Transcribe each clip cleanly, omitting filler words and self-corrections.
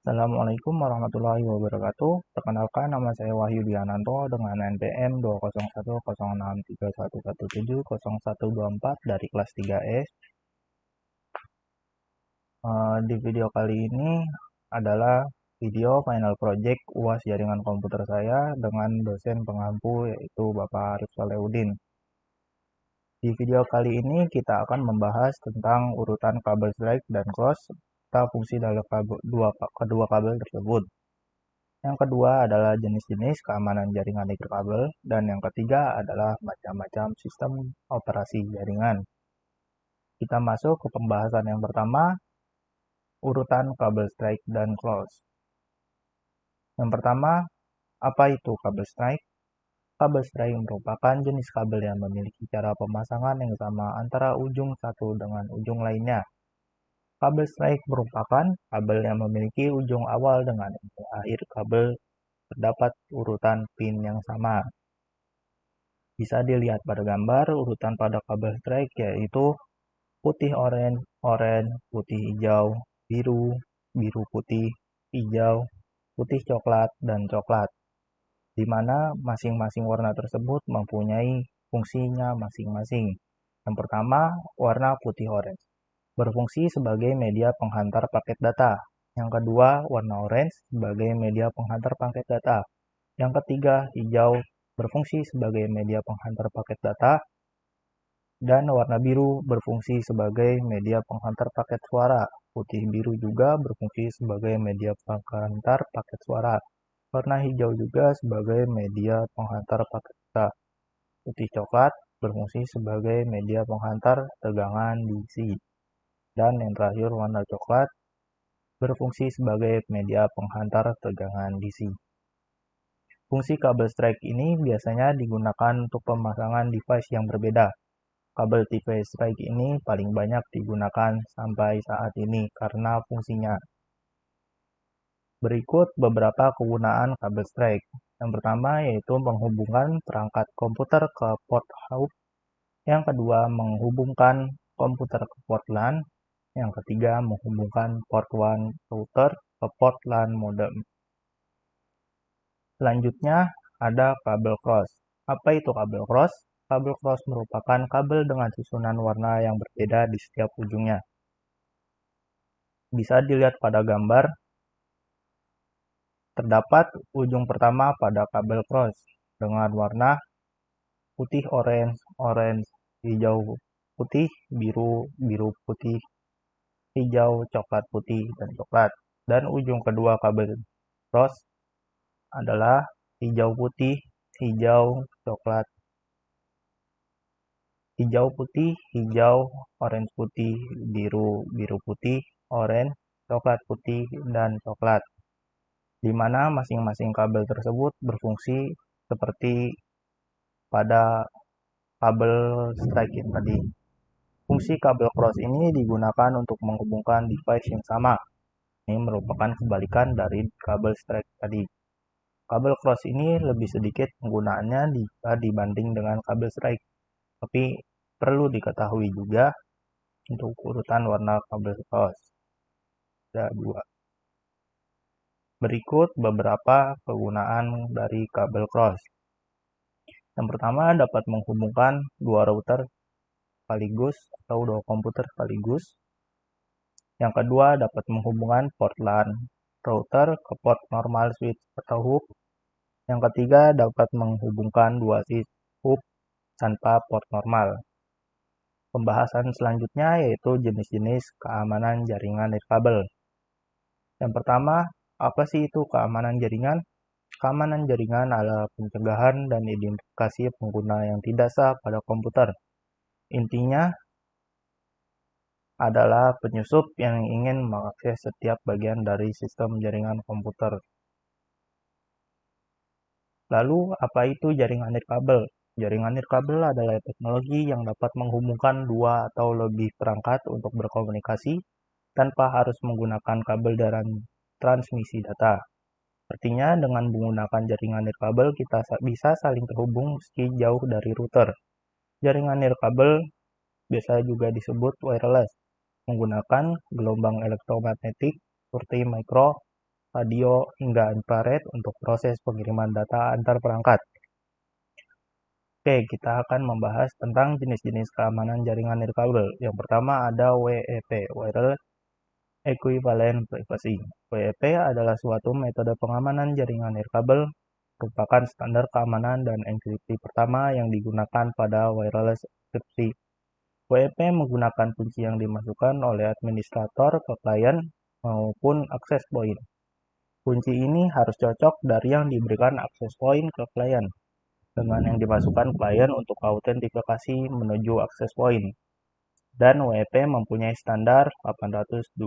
Assalamualaikum warahmatullahi wabarakatuh. Perkenalkan, nama saya Wahyu Diananto dengan NPM 2010631170124 dari kelas 3S. Di video kali ini adalah video final project UAS jaringan komputer saya dengan dosen pengampu yaitu Bapak Arif Solehudin. Di video kali ini kita akan membahas tentang urutan kabel strike dan cross serta fungsi dari kedua kabel tersebut. Yang kedua adalah jenis-jenis keamanan jaringan nirkabel, dan yang ketiga adalah macam-macam sistem operasi jaringan. Kita masuk ke pembahasan yang pertama, urutan kabel strike dan cross. Yang pertama, apa itu kabel strike? Kabel strike merupakan jenis kabel yang memiliki cara pemasangan yang sama antara ujung satu dengan ujung lainnya. Kabel strike merupakan kabel yang memiliki ujung awal dengan ujung akhir kabel terdapat urutan pin yang sama. Bisa dilihat pada gambar urutan pada kabel strike yaitu putih oranye, oranye, putih hijau, biru, biru putih, hijau, putih coklat, dan coklat. Di mana masing-masing warna tersebut mempunyai fungsinya masing-masing. Yang pertama, warna putih oranye berfungsi sebagai media penghantar paket data. Yang kedua, warna orange sebagai media penghantar paket data. Yang ketiga, hijau berfungsi sebagai media penghantar paket data. Dan warna biru berfungsi sebagai media penghantar paket suara. Putih biru juga berfungsi sebagai media penghantar paket suara. Warna hijau juga sebagai media penghantar paket data. Putih coklat berfungsi sebagai media penghantar tegangan DC. Dan yang terakhir, warna coklat berfungsi sebagai media penghantar tegangan DC. Fungsi kabel strike ini biasanya digunakan untuk pemasangan device yang berbeda. Kabel TV strike ini paling banyak digunakan sampai saat ini karena fungsinya. Berikut beberapa kegunaan kabel strike. Yang pertama yaitu menghubungkan perangkat komputer ke port hub. Yang kedua menghubungkan komputer ke port LAN. Yang ketiga menghubungkan port WAN router ke port LAN modem. Selanjutnya ada kabel cross. Apa itu kabel cross? Kabel cross merupakan kabel dengan susunan warna yang berbeda di setiap ujungnya. Bisa dilihat pada gambar, terdapat ujung pertama pada kabel cross dengan warna putih orange, orange, hijau putih, biru, biru putih, hijau, coklat putih, dan coklat. Dan ujung kedua kabel cross adalah hijau putih, hijau, coklat, hijau putih, hijau, orange putih, biru, biru putih, orange, coklat putih, dan coklat. Di mana masing-masing kabel tersebut berfungsi seperti pada kabel strike tadi. Fungsi kabel cross ini digunakan untuk menghubungkan device yang sama. Ini merupakan kebalikan dari kabel strike tadi. Kabel cross ini lebih sedikit penggunaannya jika dibanding dengan kabel strike. Tapi perlu diketahui juga untuk urutan warna kabel cross. Ada dua. Berikut beberapa kegunaan dari kabel cross. Yang pertama dapat menghubungkan dua router sekaligus atau dua komputer sekaligus. Yang kedua dapat menghubungkan port LAN router ke port normal switch atau hub. Yang ketiga dapat menghubungkan dua switch hub tanpa port normal. Pembahasan selanjutnya yaitu jenis-jenis keamanan jaringan nirkabel. Yang pertama, apa sih itu keamanan jaringan? Keamanan jaringan adalah pencegahan dan identifikasi pengguna yang tidak sah pada komputer. Intinya adalah penyusup yang ingin mengakses setiap bagian dari sistem jaringan komputer. Lalu, apa itu jaringan nirkabel? Jaringan nirkabel adalah teknologi yang dapat menghubungkan dua atau lebih perangkat untuk berkomunikasi tanpa harus menggunakan kabel dan transmisi data. Artinya, dengan menggunakan jaringan nirkabel, kita bisa saling terhubung meski jauh dari router. Jaringan nirkabel biasa juga disebut wireless, menggunakan gelombang elektromagnetik seperti mikro radio, hingga infrared untuk proses pengiriman data antar perangkat. Oke, kita akan membahas tentang jenis-jenis keamanan jaringan nirkabel. Yang pertama ada WEP, Wireless Equivalent Privacy. WEP adalah suatu metode pengamanan jaringan nirkabel, merupakan standar keamanan dan enkripsi pertama yang digunakan pada wireless enkripsi. WEP menggunakan kunci yang dimasukkan oleh administrator ke klien maupun access point. Kunci ini harus cocok dari yang diberikan access point ke klien dengan yang dimasukkan klien untuk autentikasi menuju access point. Dan WEP mempunyai standar 802.11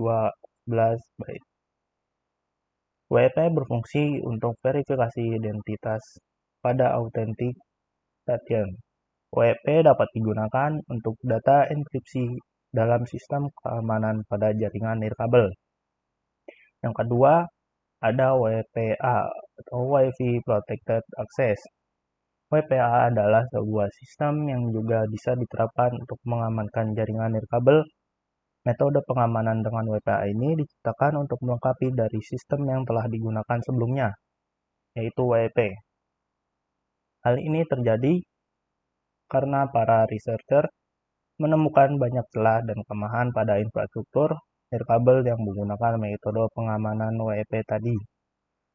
byte. WEP berfungsi untuk verifikasi identitas pada authentication. WEP dapat digunakan untuk data enkripsi dalam sistem keamanan pada jaringan nirkabel. Yang kedua, ada WPA atau Wi-Fi Protected Access. WPA adalah sebuah sistem yang juga bisa diterapkan untuk mengamankan jaringan nirkabel. Metode pengamanan dengan WPA ini diciptakan untuk melengkapi dari sistem yang telah digunakan sebelumnya, yaitu WEP. Hal ini terjadi karena para researcher menemukan banyak celah dan kelemahan pada infrastruktur nirkabel yang menggunakan metode pengamanan WEP tadi.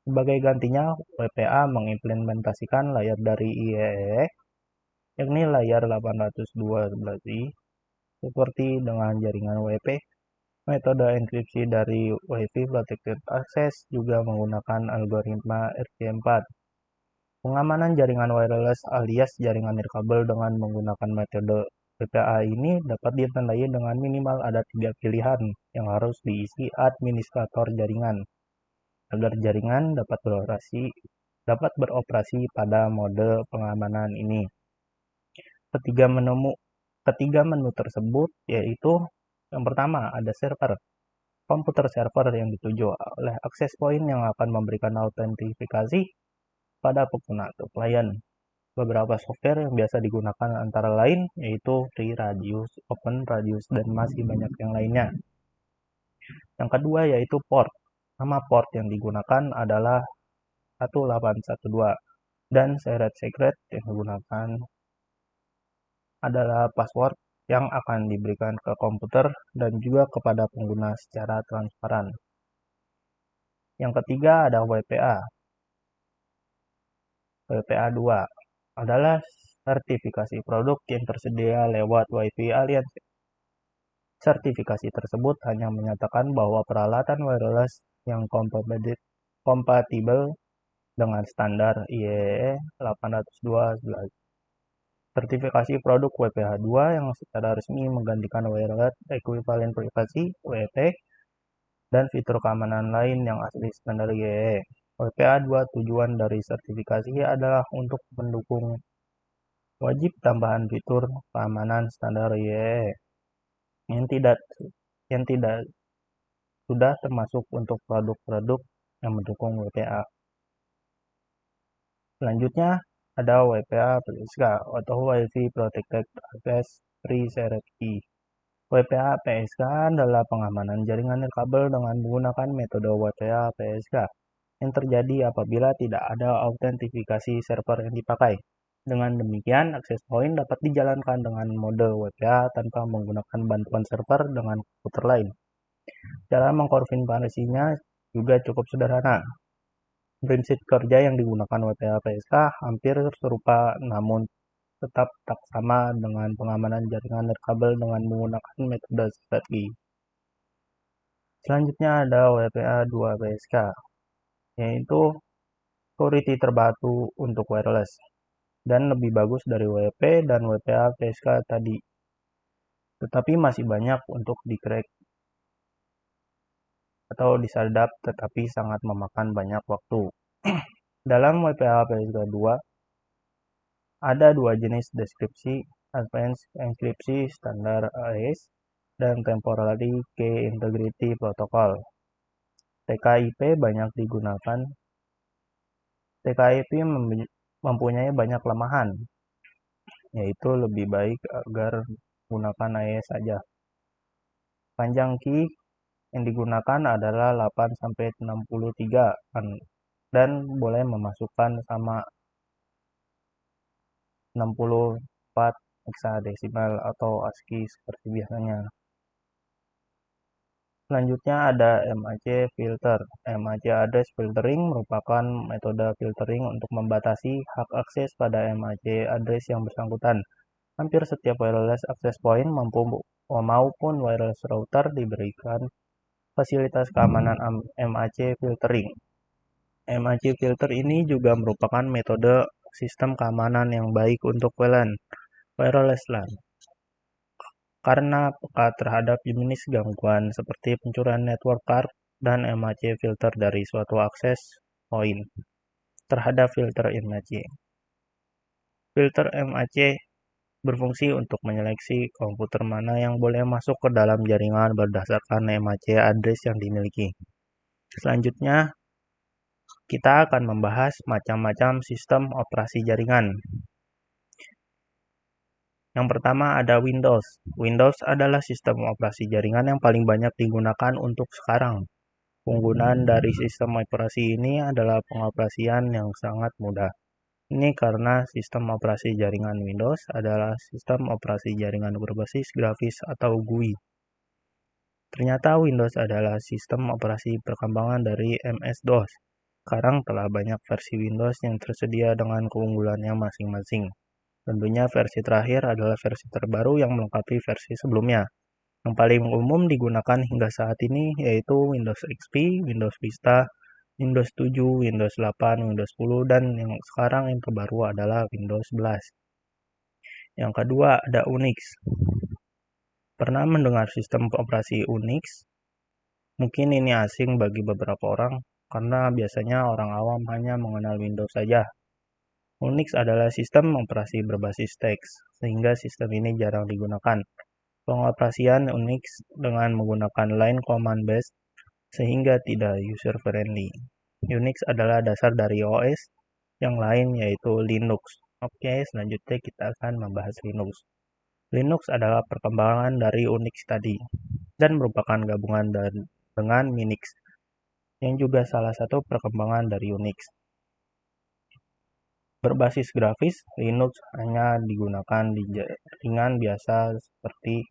Sebagai gantinya, WPA mengimplementasikan layar dari IEEE, yakni layar 802.11i. Seperti dengan jaringan WP, metode enkripsi dari Wi-Fi Protected Access juga menggunakan algoritma RJ4. Pengamanan jaringan wireless alias jaringan nirkabel dengan menggunakan metode WPA ini dapat ditandai dengan minimal ada 3 pilihan yang harus diisi administrator jaringan agar jaringan dapat beroperasi pada mode pengamanan ini. Ketiga menu tersebut yaitu yang pertama ada server. Komputer server yang dituju oleh access point yang akan memberikan autentifikasi pada pengguna atau klien. Beberapa software yang biasa digunakan antara lain yaitu FreeRadius, OpenRadius, dan masih banyak yang lainnya. Yang kedua yaitu port. Nama port yang digunakan adalah 1812 dan shared secret yang digunakan adalah password yang akan diberikan ke komputer dan juga kepada pengguna secara transparan. Yang ketiga ada WPA. WPA 2 adalah sertifikasi produk yang tersedia lewat Wi-Fi Alliance. Sertifikasi tersebut hanya menyatakan bahwa peralatan wireless yang kompatibel dengan standar IEEE 802.11. Sertifikasi produk WPA 2 yang secara resmi menggantikan Wireless Equivalent Privacy (WEP) dan fitur keamanan lain yang asli standar IEEE. WPA 2 tujuan dari sertifikasi adalah untuk mendukung wajib tambahan fitur keamanan standar IEEE yang tidak sudah termasuk untuk produk-produk yang mendukung WPA. Selanjutnya ada WPA PSK atau Wi-Fi Protected Access Pre-Shared Key. WPA PSK adalah pengamanan jaringan nirkabel dengan menggunakan metode WPA PSK yang terjadi apabila tidak ada autentifikasi server yang dipakai. Dengan demikian, access point dapat dijalankan dengan mode WPA tanpa menggunakan bantuan server dengan komputer lain. Cara mengkonfirmasinya juga cukup sederhana. Prinsip kerja yang digunakan WPA PSK hampir serupa namun tetap tak sama dengan pengamanan jaringan nirkabel dengan menggunakan metode secret key. Selanjutnya ada WPA 2 PSK, yaitu security terbaru untuk wireless dan lebih bagus dari WP dan WPA PSK tadi, tetapi masih banyak untuk di-crack atau disadap tetapi sangat memakan banyak waktu. Dalam WPA PSK 2 ada dua jenis deskripsi, Advanced Encryption Standard AES dan Temporary Key Integrity Protocol. TKIP banyak digunakan. TKIP mempunyai banyak kelemahan, yaitu lebih baik agar menggunakan AES saja. Panjang key yang digunakan adalah 8-63 dan boleh memasukkan sama 64 heksadesimal atau ASCII seperti biasanya. Selanjutnya ada MAC filter. MAC address filtering merupakan metode filtering untuk membatasi hak akses pada MAC address yang bersangkutan. Hampir setiap wireless access point maupun wireless router diberikan fasilitas keamanan MAC filtering. MAC filter ini juga merupakan metode sistem keamanan yang baik untuk WLAN, wireless LAN, karena peka terhadap jenis gangguan seperti pencurian network card dan MAC filter dari suatu akses point terhadap filter MAC. Filter MAC berfungsi untuk menyeleksi komputer mana yang boleh masuk ke dalam jaringan berdasarkan MAC address yang dimiliki. Selanjutnya, kita akan membahas macam-macam sistem operasi jaringan. Yang pertama ada Windows. Windows adalah sistem operasi jaringan yang paling banyak digunakan untuk sekarang. Penggunaan dari sistem operasi ini adalah pengoperasian yang sangat mudah. Ini karena sistem operasi jaringan Windows adalah sistem operasi jaringan berbasis grafis atau GUI. Ternyata Windows adalah sistem operasi perkembangan dari MS-DOS. Sekarang telah banyak versi Windows yang tersedia dengan keunggulannya masing-masing. Tentunya versi terakhir adalah versi terbaru yang melengkapi versi sebelumnya. Yang paling umum digunakan hingga saat ini yaitu Windows XP, Windows Vista, Windows 7, Windows 8, Windows 10, dan yang sekarang yang terbaru adalah Windows 11. Yang kedua ada Unix. Pernah mendengar sistem operasi Unix? Mungkin ini asing bagi beberapa orang, karena biasanya orang awam hanya mengenal Windows saja. Unix adalah sistem operasi berbasis teks, sehingga sistem ini jarang digunakan. Pengoperasian Unix dengan menggunakan line command based, sehingga tidak user friendly. Unix adalah dasar dari OS yang lain yaitu Linux. Oke, selanjutnya kita akan membahas Linux. Linux adalah perkembangan dari Unix tadi, dan merupakan gabungan dengan Minix, yang juga salah satu perkembangan dari Unix. Berbasis grafis, Linux hanya digunakan di jaringan biasa seperti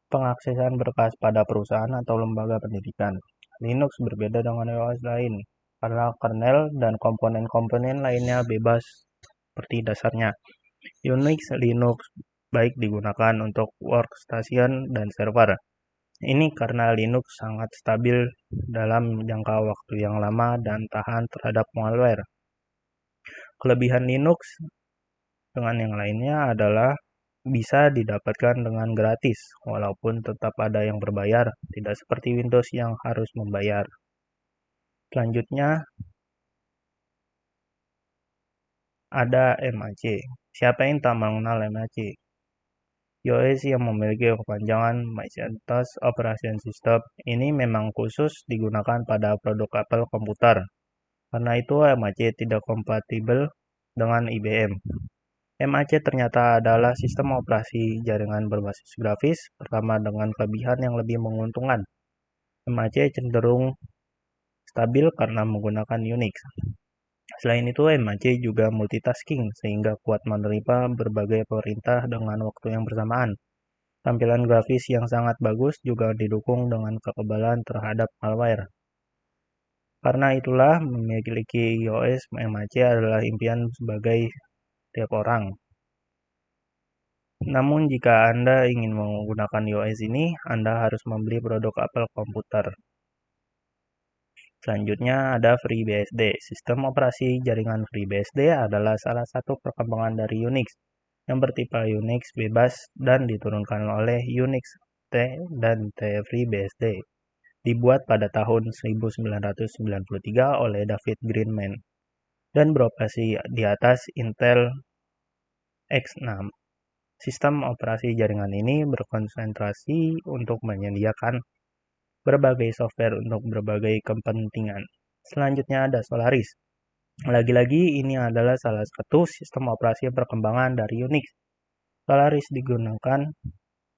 pengaksesan berkas pada perusahaan atau lembaga pendidikan. Linux berbeda dengan OS lain, karena kernel dan komponen-komponen lainnya bebas seperti dasarnya. Unix Linux baik digunakan untuk workstation dan server. Ini karena Linux sangat stabil dalam jangka waktu yang lama dan tahan terhadap malware. Kelebihan Linux dengan yang lainnya adalah bisa didapatkan dengan gratis, walaupun tetap ada yang berbayar, tidak seperti Windows yang harus membayar. Selanjutnya, ada MAC. Siapa yang tak mengenal MAC? iOS yang memiliki kepanjangan Macintosh Operation System ini memang khusus digunakan pada produk Apple komputer. Karena itu MAC tidak kompatibel dengan IBM. MAC ternyata adalah sistem operasi jaringan berbasis grafis pertama dengan kelebihan yang lebih menguntungkan. MAC cenderung stabil karena menggunakan Unix. Selain itu, MAC juga multitasking sehingga kuat menerima berbagai perintah dengan waktu yang bersamaan. Tampilan grafis yang sangat bagus juga didukung dengan kekebalan terhadap malware. Karena itulah, memiliki iOS MAC adalah impian sebagai tiap orang. Namun jika Anda ingin menggunakan iOS ini, Anda harus membeli produk Apple komputer. Selanjutnya ada FreeBSD. Sistem operasi jaringan FreeBSD adalah salah satu perkembangan dari Unix yang bertipe Unix bebas dan diturunkan oleh Unix T dan FreeBSD. Dibuat pada tahun 1993 oleh David Greenman dan beroperasi di atas Intel X6. Sistem operasi jaringan ini berkonsentrasi untuk menyediakan berbagai software untuk berbagai kepentingan. Selanjutnya ada Solaris. Lagi-lagi ini adalah salah satu sistem operasi perkembangan dari Unix. Solaris digunakan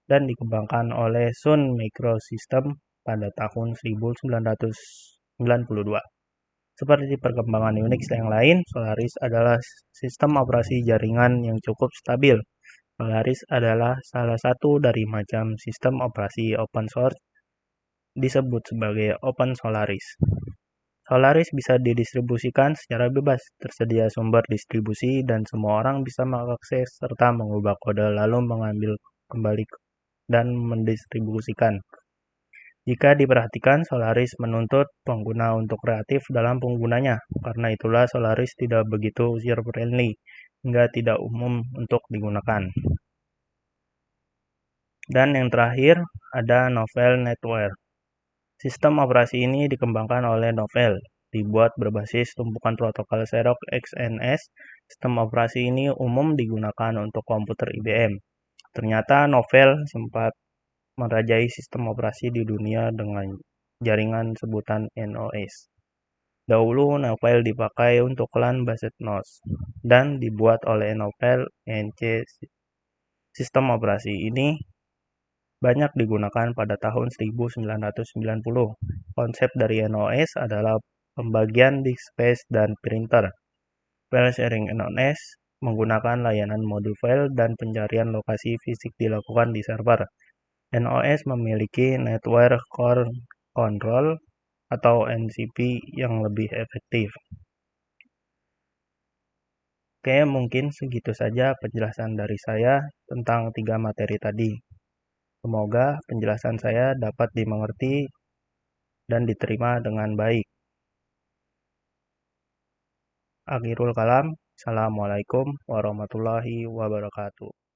dan dikembangkan oleh Sun Microsystems pada tahun 1992. Seperti perkembangan Unix yang lain, Solaris adalah sistem operasi jaringan yang cukup stabil. Solaris adalah salah satu dari macam sistem operasi open source disebut sebagai Open Solaris. Solaris bisa didistribusikan secara bebas, tersedia sumber distribusi dan semua orang bisa mengakses serta mengubah kode lalu mengambil kembali dan mendistribusikan. Jika diperhatikan, Solaris menuntut pengguna untuk kreatif dalam penggunanya. Karena itulah Solaris tidak begitu user-friendly, hingga tidak umum untuk digunakan. Dan yang terakhir, ada Novell NetWare. Sistem operasi ini dikembangkan oleh Novell, dibuat berbasis tumpukan protokol Xerox XNS. Sistem operasi ini umum digunakan untuk komputer IBM. Ternyata Novell sempat merajai sistem operasi di dunia dengan jaringan sebutan NOS. Dahulu Novell dipakai untuk LAN-based NOS dan dibuat oleh Novell NC. Sistem operasi ini banyak digunakan pada tahun 1990. Konsep dari NOS adalah pembagian disk space dan printer. File sharing NOS menggunakan layanan modul file dan pencarian lokasi fisik dilakukan di server. NOS memiliki Network Core Control atau NCP yang lebih efektif. Oke, mungkin segitu saja penjelasan dari saya tentang 3 materi tadi. Semoga penjelasan saya dapat dimengerti dan diterima dengan baik. Akhirul kalam, Assalamualaikum warahmatullahi wabarakatuh.